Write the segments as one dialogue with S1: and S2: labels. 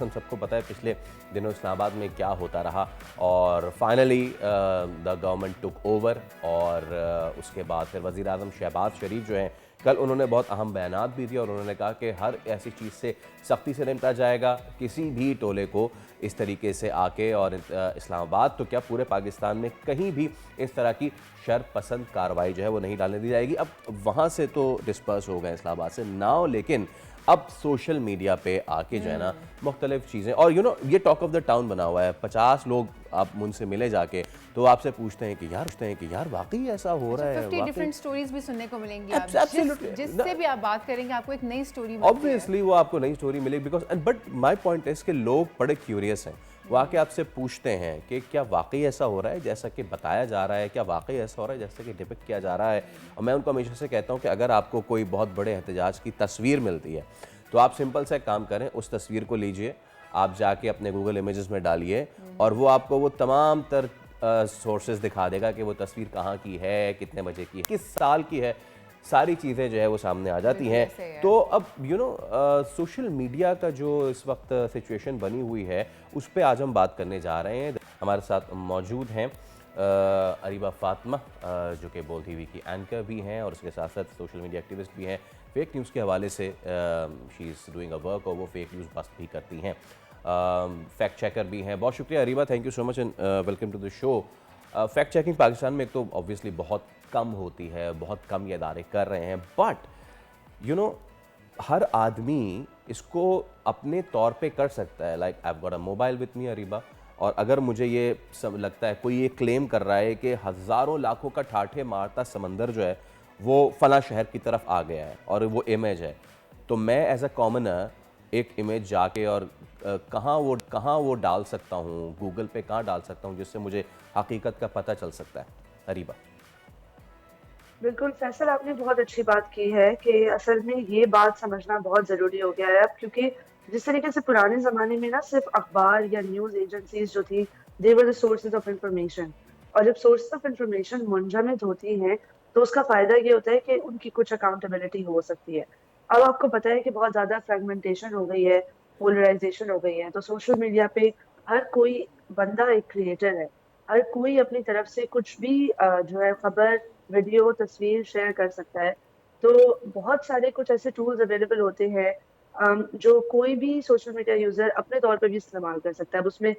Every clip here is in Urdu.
S1: ہم سب کو پتہ ہے پچھلے دنوں اسلام آباد میں کیا ہوتا رہا اور finally the government took over اور اس کے بعد پھر وزیر اعظم شہباز شریف جو ہیں کل انہوں نے بہت اہم بیانات بھی دیے اور انہوں نے کہا کہ ہر ایسی چیز سے سختی سے نمٹا جائے گا. کسی بھی ٹولے کو اس طریقے سے آ کے اور اسلام آباد تو کیا پورے پاکستان میں کہیں بھی اس طرح کی شر پسند کارروائی جو ہے وہ نہیں ڈالنے دی جائے گی. اب وہاں سے تو ڈسپرس ہو گئے اسلام آباد سے ناؤ, لیکن اب سوشل میڈیا پہ آ کے جو ہے نا مختلف چیزیں اور یہ ٹاک آف دا ٹاؤن بنا ہوا ہے. 50 لوگ آپ ان سے ملے جا کے تو آپ سے پوچھتے ہیں کہ یار واقعی ایسا ہو رہا ہے.
S2: 50 ڈیفرنٹ سٹوریز بھی سننے کو ملیں گی, آپ جس سے بھی آپ بات کریں گے آپ کو ایک نئی سٹوری ملتی ہے.
S1: obviously وہ آپ کو نئی سٹوری ملے بیکاز بٹ مائی پوائنٹ اس کہ لوگ بڑے کیوریس ہیں, وہ آ کے آپ سے پوچھتے ہیں کہ کیا واقعی ایسا ہو رہا ہے جیسا کہ بتایا جا رہا ہے, کیا واقعی ایسا ہو رہا ہے جیسا کہ ڈپکٹ کیا جا رہا ہے. اور میں ان کو ہمیشہ سے کہتا ہوں کہ اگر آپ کو کوئی بہت بڑے احتجاج کی تصویر ملتی ہے تو آپ سمپل سے کام کریں, اس تصویر کو لیجئے, آپ جا کے اپنے گوگل امیجز میں ڈالیے اور وہ آپ کو وہ تمام تر سورسز دکھا دے گا کہ وہ تصویر کہاں کی ہے, کتنے بجے کی ہے, کس سال کی ہے, ساری چیزیں جو ہے وہ سامنے آ جاتی ہیں. تو اب سوشل میڈیا کا جو اس وقت سچویشن بنی ہوئی ہے اس پہ آج ہم بات کرنے جا رہے ہیں. ہمارے ساتھ موجود ہیں اریبہ فاطمہ جو کہ بول ٹی وی کی اینکر بھی ہیں اور اس کے ساتھ ساتھ سوشل میڈیا ایکٹیوسٹ بھی ہیں. فیک نیوز کے حوالے سے شی از ڈوئنگ اے ورک اور وہ فیک نیوز بسٹ بھی کرتی ہیں, فیکٹ چیکر بھی ہیں. بہت شکریہ Areeba, thank you so much and welcome to the show. Fact checking Pakistan میں ایک تو آبویسلی بہت کم ہوتی ہے, بہت کم یہ ادارے کر رہے ہیں, بٹ ہر آدمی اس کو اپنے طور پہ کر سکتا ہے. Like I have got a mobile with me Areeba, اور اگر مجھے یہ سب لگتا ہے کوئی یہ کلیم کر رہا ہے کہ ہزاروں لاکھوں کا ٹھاٹھے مارتا سمندر جو ہے وہ فلاں شہر کی طرف آ گیا ہے اور وہ امیج ہے, تو میں ایز اے کامنر ایک امیج جا کے اور کہاں وہ ڈال سکتا ہوں, گوگل پہ کہاں ڈال سکتا ہوں جس سے مجھے حقیقت کا پتہ چل سکتا ہے. اریبہ
S3: بالکل فیصل, آپ نے بہت اچھی بات کی ہے کہ اصل میں یہ بات سمجھنا بہت ضروری ہو گیا ہے اب, کیونکہ جس طریقے سے پرانے زمانے میں نا صرف اخبار یا نیوز ایجنسیز جو تھی they were the sources of information, اور جب سورسز آف انفارمیشن منجمد ہوتی ہیں تو اس کا فائدہ یہ ہوتا ہے کہ ان کی کچھ اکاؤنٹیبلٹی ہو سکتی ہے. اب آپ کو پتہ ہے کہ بہت زیادہ فریگمنٹیشن ہو گئی ہے, پولرائزیشن ہو گئی ہے, تو سوشل میڈیا پہ ہر کوئی بندہ ایک کریٹر ہے, ہر کوئی اپنی طرف سے کچھ بھی جو ہے خبر, ویڈیو, تصویر شیئر کر سکتا ہے. تو بہت سارے کچھ ایسے ٹولز اویلیبل ہوتے ہیں جو کوئی بھی سوشل میڈیا یوزر اپنے طور پہ بھی استعمال کر سکتا ہے. اب اس میں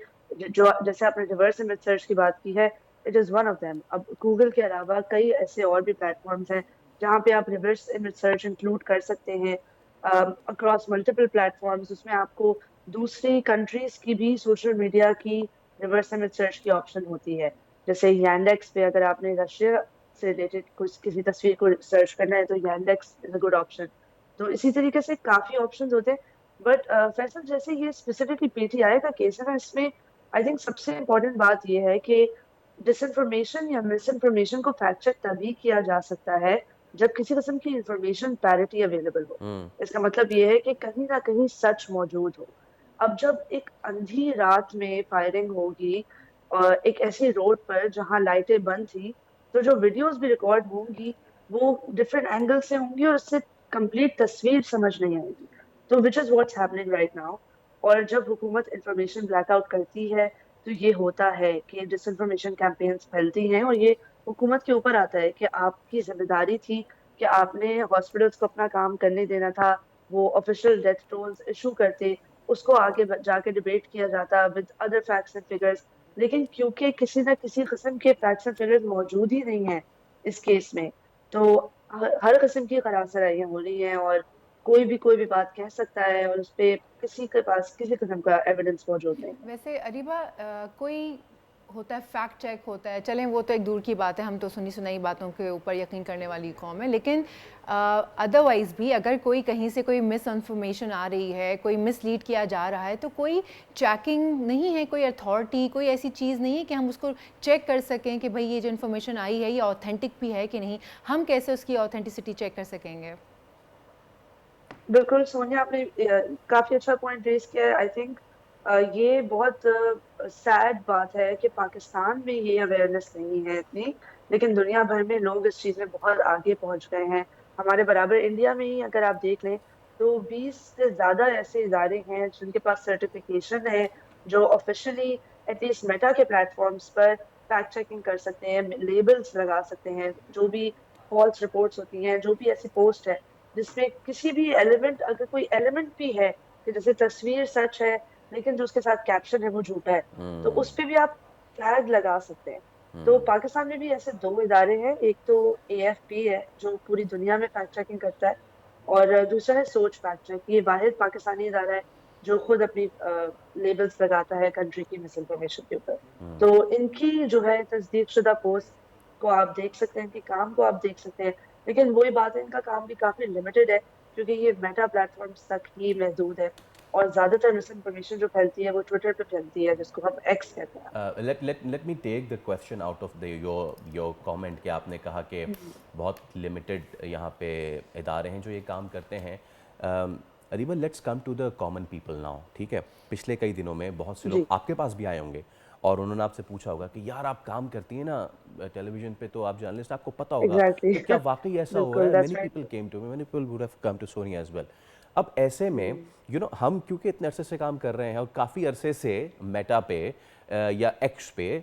S3: جو جیسے آپ نے ریورس امیج سرچ کی بات کی ہے, it is one of them. اب گوگل کے علاوہ کئی ایسے اور بھی پلیٹ فارمز ہیں جہاں پہ آپ ریورس امیج سرچ انکلوڈ کر سکتے ہیں اکراس ملٹیپل پلیٹ فارمز. اس میں آپ کو دوسری کنٹریز کی بھی سوشل میڈیا کی ریورس امیج سرچ کی آپشن ہوتی ہے. جیسے یانڈیکس پہ اگر آپ نے رشیا سے ریلیٹڈ کسی تصویر کو سرچ کرنا ہے تو یانڈیکس از اے گڈ آپشن. تو اسی طریقے سے کافی آپشنز ہوتے ہیں. بٹ فیصل, جیسے یہ اسپیسیفکلی پی ٹی آئی کا کیس ہے نا, اس میں آئی تھنک سب سے امپورٹنٹ بات یہ ہے کہ ڈس انفارمیشن یا مس انفارمیشن کو فیکٹ چیک تبھی کیا جا سکتا ہے جب کسی قسم کی انفارمیشن پیرٹی اویلیبل ہو. اس کا مطلب یہ ہے کہ کہیں نہ کہیں سچ موجود ہو. اب جب ایک اندھی رات میں فائرنگ ہوگی اور ایک ایسی روڈ پر جہاں لائٹیں بند تھی, تو جو ویڈیوز بھی ریکارڈ ہوں گی وہ ڈفرینٹ اینگل سے ہوں گی اور اس سے کمپلیٹ تصویر سمجھ نہیں آئے گی. تو which is what's happening right now. اور جب حکومت انفارمیشن بلیک آؤٹ کرتی ہے تو یہ ہوتا ہے کہ ڈس انفارمیشن کیمپینز پھیلتی ہیں, اور یہ حکومت کے اوپر آتا ہے کہ آپ کی ذمہ داری تھی کہ آپ نے ہاسپٹلس کو اپنا کام کرنے دینا تھا, وہ آفیشیل ڈیتھ ٹولز ایشو کرتے, اس کو آگے جا کے ڈیبیٹ کیا جاتا with other facts and figures. لیکن کیونکہ کسی نہ کسی قسم کے فیکٹس اینڈ فگرز موجود ہی نہیں ہیں اس کیس میں, تو ہر قسم کی قرارسرائیاں ہو رہی ہیں اور کوئی بھی بات کہہ سکتا ہے اور اس پہ کسی کے پاس کسی قسم کا ایویڈنس موجود نہیں ہے.
S2: ویسے اریبہ کوئی ہوتا ہے فیکٹ چیک ہوتا ہے, چلیں وہ تو ایک دور کی بات ہے, ہم تو سنی سنائی باتوں کے اوپر یقین کرنے والی قوم ہے, لیکن ادروائز بھی اگر کوئی کہیں سے کوئی مس انفارمیشن آ رہی ہے, کوئی مس لیڈ کیا جا رہا ہے, تو کوئی چیکنگ نہیں ہے, کوئی اتھارٹی, کوئی ایسی چیز نہیں ہے کہ ہم اس کو چیک کر سکیں کہ بھئی یہ جو انفارمیشن آئی ہے یہ آتھینٹک بھی ہے کہ نہیں. ہم کیسے اس کی آتھینٹسٹی چیک کر سکیں گے؟
S3: بالکل سونیا, آپ نے کافی اچھا پوائنٹ ریز کیا ہے. آئی تھنک یہ بہت سیڈ بات ہے کہ پاکستان میں یہ اویئرنیس نہیں ہے اتنی, لیکن دنیا بھر میں لوگ اس چیز میں بہت آگے پہنچ گئے ہیں. ہمارے برابر انڈیا میں ہی اگر آپ دیکھ لیں تو 20 سے زیادہ ایسے ادارے ہیں جن کے پاس سرٹیفکیشن ہے جو آفیشلی ایٹ لیسٹ میٹا کے پلیٹ فارمس پر فیکٹ چیکنگ کر سکتے ہیں, لیبلز لگا سکتے ہیں, جو بھی فالس رپورٹس ہوتی ہیں, جو بھی ایسی پوسٹ ہے جس میں کسی بھی ایلیمنٹ, اگر کوئی ایلیمنٹ بھی ہے کہ جیسے تصویر سچ ہے لیکن جو اس کے ساتھ کیپشن ہے وہ جھوٹا ہے, تو اس پہ بھی آپ فلیگ لگا سکتے ہیں. تو پاکستان میں بھی ایسے 2 ادارے ہیں, ایک تو AFP ہے جو پوری دنیا میں فیکٹ چیکنگ کرتا ہے, اور دوسرا ہے سوچ فیکٹ چیک. یہ واحد پاکستانی ادارہ ہے جو خود اپنی لیبلز لگاتا ہے کنٹری کی مس انفارمیشن کے اوپر. تو ان کی جو ہے تصدیق شدہ پوسٹ کو آپ دیکھ سکتے ہیں, ان کی کام کو آپ دیکھ سکتے ہیں, لیکن وہی بات ہے ان کا کام بھی کافی لمیٹڈ ہے کیونکہ یہ میٹا پلیٹ فارمس تک ہی محدود ہے, اور زیادہ تر مس انفارمیشن جو پھیلتی ہے وہ ٹویٹر پہ پھیلتی ہے جس کو ہم ایکس کہتے ہیں.
S1: Let me take the question out of your comment کہ آپ نے کہا کہ بہت لمیٹڈ یہاں پہ ادارے ہیں جو یہ کام کرتے ہیں. Areeba let's come to the common people now, ٹھیک ہے. پچھلے کئی دنوں میں بہت سے لوگ
S3: جی
S1: آپ کے پاس بھی آئے ہوں گے اور انہوں نے آپ سے پوچھا ہوگا کہ یار آپ کام کرتی ہیں نا ٹیلی ویژن پہ, تو آپ جرنلسٹ, آپ کو پتہ ہوگا
S3: ایگزیکٹلی
S1: تو کیا واقعی ایسا ہو رہا
S3: بالکل
S1: ہے. Many
S3: that's
S1: people
S3: right.
S1: Came to me, many people would have come to Sony as well. اب ایسے میں ہم کیونکہ اتنے عرصے سے کام کر رہے ہیں اور کافی عرصے سے میٹا پہ یا ایکس پہ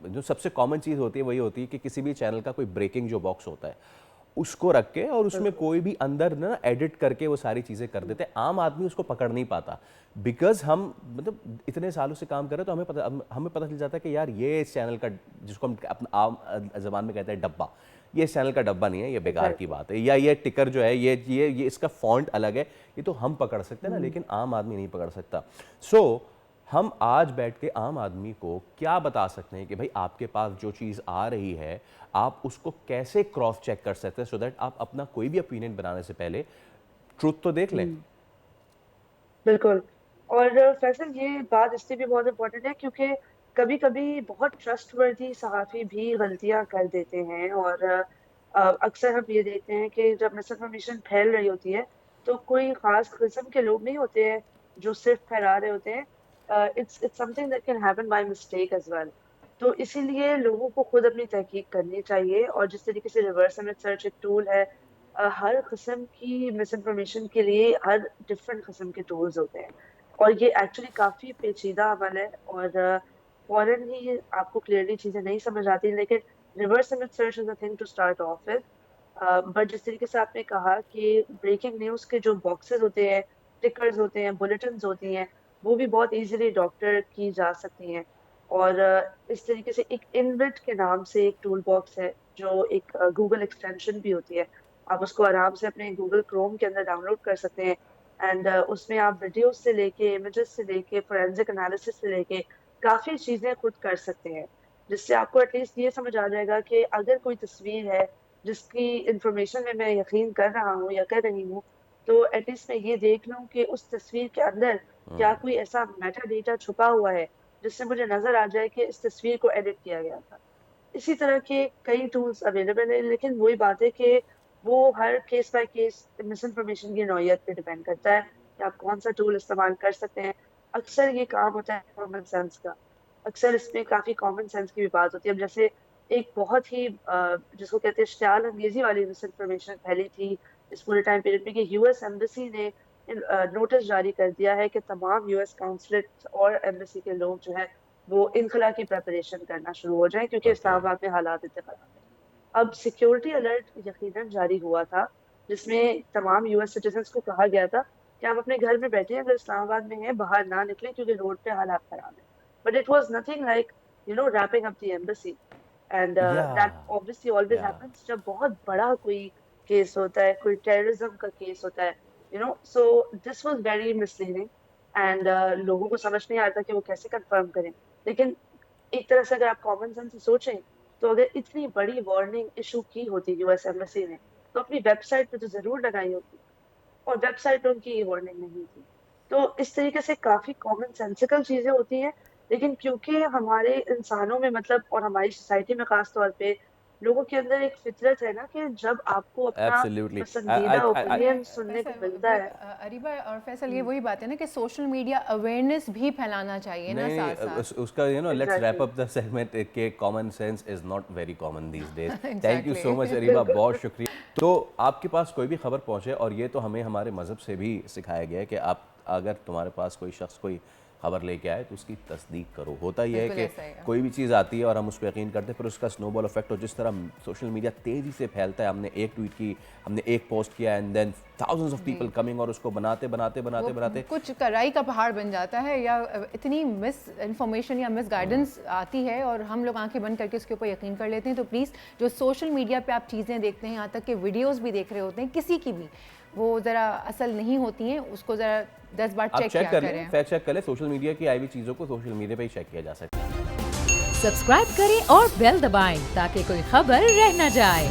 S1: جو سب سے کامن چیز ہوتی ہے وہی ہوتی ہے کہ کسی بھی چینل کا کوئی بریکنگ جو باکس ہوتا ہے اس کو رکھ کے اور اس میں کوئی بھی اندر نا ایڈٹ کر کے وہ ساری چیزیں کر دیتے ہیں. عام آدمی اس کو پکڑ نہیں پاتا بیکاز ہم مطلب اتنے سالوں سے کام کر رہے ہیں, تو ہمیں پتہ چل جاتا ہے کہ یار یہ اس چینل کا, جس کو ہم اپنا عام زبان میں کہتے ہیں ڈبہ, یہ اس چینل کا ڈبہ نہیں ہے, یہ بیکار کی بات ہے, یا یہ ٹکر جو ہے یہ اس کا فونٹ الگ ہے, یہ تو ہم پکڑ سکتے ہیں نا, لیکن عام آدمی نہیں پکڑ سکتا. سو ہم آج بیٹھ کے عام آدمی کو کیا بتا سکتے ہیں کہ بھائی آپ کے پاس جو چیز آ رہی ہے آپ اس کو کیسے کراس چیک کر سکتے ہیں سو دیٹ آپ اپنا کوئی بھی اوپینین بنانے سے پہلے ٹروتھ تو دیکھ لیں.
S3: بالکل. اور فیصل یہ بات اس لیے بھی بہت امپورٹنٹ ہے کیونکہ کبھی کبھی بہت ٹرسٹ وردی صحافی بھی غلطیاں کر دیتے ہیں, اور اکثر ہم یہ دیکھتے ہیں کہ جب مس انفارمیشن پھیل رہی ہوتی ہے تو کوئی خاص قسم کے لوگ نہیں ہوتے ہیں جو صرف پھیلا رہے ہوتے ہیں. it's something that can happen by mistake as well. تو اسی لیے لوگوں کو خود اپنی تحقیق کرنی چاہیے, اور جس طریقے سے ریورس امیج سرچ ایک ٹول ہے, ہر قسم کی مس انفارمیشن کے لیے ہر ڈفرینٹ قسم کے ٹولز ہوتے ہیں, اور یہ ایکچولی کافی پیچیدہ عمل ہے, اور فوراً ہی آپ کو کلیئرلی چیزیں نہیں سمجھ آتی, لیکن reverse image search is a thing to start off with. But جس طریقے سے آپ نے کہا کہ بریکنگ نیوز کے جو باکسز ہوتے ہیں, ٹکرز ہوتے ہیں, بلیٹنز ہوتی ہیں, وہ بھی بہت ایزیلی ڈاکٹر کی جا سکتی ہیں. اور اس طریقے سے ایک انبٹ کے نام سے ایک ٹول باکس ہے جو ایک گوگل ایکسٹینشن بھی ہوتی ہے, آپ اس کو آرام سے اپنے گوگل کروم کے اندر ڈاؤن لوڈ کر سکتے ہیں. اینڈ اس میں آپ ویڈیوز سے لے کے, امیجز سے لے کے, فورینزک انالیسس سے لے کے کافی چیزیں خود کر سکتے ہیں, جس سے آپ کو ایٹ لیسٹ یہ سمجھ آ جائے گا کہ اگر کوئی تصویر ہے جس کی انفارمیشن میں یقین کر رہا ہوں یا کر رہی ہوں, تو ایٹ لیسٹ میں یہ دیکھ لوں کہ اس تصویر کے اندر کیا کوئی ایسا میٹا ڈیٹا چھپا ہوا ہے جس سے مجھے نظر آ جائے کہ اس تصویر کو ایڈٹ کیا گیا تھا. اسی طرح کے کئی ٹولز اویلیبل ہیں, لیکن وہی بات ہے کہ وہ ہر case by case misinformation کی نوعیت پہ ڈیپینڈ کرتا ہے کہ آپ کون سا ٹول استعمال کر سکتے ہیں. اکثر یہ کام ہوتا ہے کامن سینس کا, اکثر اس میں کافی کامن سینس کی بھی بات ہوتی ہے. اب جیسے ایک بہت ہی جس کو کہتے ہیں اشتعال انگیزی والی مس انفارمیشن پھیلی تھی اس پورے ٹائم پیریڈ میں کہ US ایمبیسی نے نوٹس جاری کر دیا ہے کہ تمام US کونسلیٹ اور ایمبیسی کے لوگ جو ہے وہ انخلا کی پریپریشن کرنا شروع ہو جائیں کیونکہ اسلام
S1: اوکے.
S3: آباد میں حالات اتنے خراب ہیں. اب سیکیورٹی الرٹ یقیناً جاری ہوا تھا جس میں تمام US سٹیزنس کو کہا گیا تھا کہ آپ اپنے گھر میں بیٹھے, اگر اسلام آباد میں ہیں باہر نہ نکلیں کیونکہ روڈ پہ حالات خراب ہیں. But it was nothing like wrapping up the embassy. And that
S1: یا
S3: obviously always
S1: یا
S3: happens جب بہت بڑا کوئی کیس ہوتا ہے, کوئی ٹیررزم کا کیس ہوتا ہے, so this was very misleading. And لوگوں کو سمجھ نہیں آتا کہ وہ کیسے کنفرم کریں. لیکن ایک طرح سے اگر آپ کامن سینس سے سوچیں تو اگر اتنی بڑی وارننگ ایشو کی ہوتی US ایمبیسی نے تو اپنی ویب سائٹ پہ تو ضرور لگائی ہوتی, اور ویب سائٹ پہ ان کی یہ وارننگ نہیں تھی. تو اس طریقے سے کافی کامن سینسیکل چیزیں ہوتی ہیں, لیکن کیونکہ ہمارے انسانوں میں مطلب اور ہماری سوسائٹی میں خاص طور پہ لوگوں کے اندر ایک فطرت ہے نا کہ جب آپ کو اپنا
S1: Absolutely.
S3: پسندیدہ اوپینین سننے کو ملتا ہے.
S2: اریبا اور فیصل، یہ وہی بات ہے نا کہ سوشل میڈیا اویئرنیس بھی پھیلانا چاہیے نا ساتھ ساتھ.
S1: اس کا let's wrap up the segment کہ common sense is not very common these days. Thank you so much Areeba, بہت شکریہ. تو آپ کے پاس کوئی بھی خبر پہنچے، اور یہ تو ہمیں ہمارے مذہب سے بھی سکھایا گیا ہے کہ آپ اگر تمہارے پاس کوئی شخص کوئی خبر لے کے آئے تو اس کی تصدیق کرو. ہوتا یہ ہے کہ کوئی بھی چیز آتی ہے اور ہم اس پہ یقین کرتے ہیں، پھر اس کا سنو بال افیکٹ، اور جس طرح سوشل میڈیا تیزی سے پھیلتا ہے. ہم نے ایک ٹویٹ کی، ہم نے ایک پوسٹ کیا، and then thousands of people coming، اور اس کو بناتے
S2: کچھ کرائی کا پہاڑ بن جاتا ہے، یا اتنی مس انفارمیشن یا مس گائیڈنس آتی ہے اور ہم لوگ آنکھیں بند کر کے اس کے اوپر یقین کر لیتے ہیں. تو پلیز جو سوشل میڈیا پہ آپ چیزیں دیکھتے ہیں، یہاں تک کہ ویڈیوز بھی دیکھ رہے ہوتے ہیں کسی کی بھی، وہ ذرا اصل نہیں ہوتی ہیں، اس کو ذرا 10 بار چیک کر لیں،
S1: فیکٹ چیک کر لیں. سوشل میڈیا کی آئی ہوئی چیزوں کو سوشل میڈیا پہ ہی چیک کیا جا سکتا ہے.
S4: سبسکرائب کریں اور بیل دبائیں تاکہ کوئی خبر رہ نہ جائے.